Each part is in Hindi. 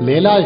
लैला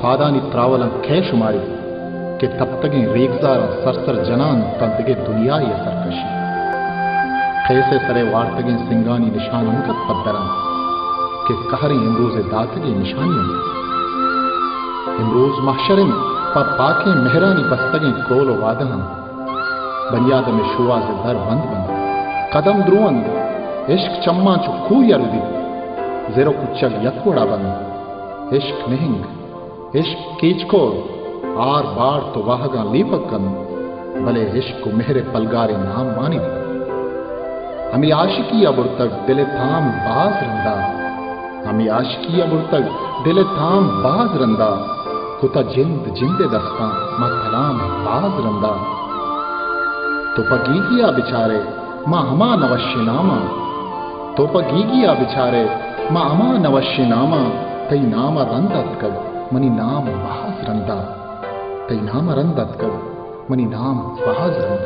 पादानी तरावलां खे शुमारी के तब तक रेगजारा सरसर जनान तंतगे दुनिया ये सरकशी खैसे सरे वार्तगे सिंगानी निशान उनका पद्दरा के कहरी इमरूज दातगे निशानियों इमरूज महशरिन पर पाके मेहरानी बस्तगे क्रोलो वादहन बनियाद में शुवाज दर बंद बंद कदम द्रुवन इश्क चम्मा चुखू यरुदी जेरो कुचल यकोड़ा बंद इश्क निहिंग इश्क कीचको आर बार तो वाहगा लीपकन भले इश्क को मेहरे पलगारे नाम मानी हमें आशिकी अबुर तक दिले थाम बाज रंदा हमें आशिकी अबुर तक दिले थाम बाज रंदा कुता जिंद जिंदे दस्ता मतलाम बाज रंदा तो पगीगिया बिचारे माँ हमा नवश्य नामा तो पगीगिया बिचारे माँ अमा नवश्य नामा तई नाम रंदत कर मनी नाम बाज रंदा तई नाम रंदत कर मनी नाम बाज रंदा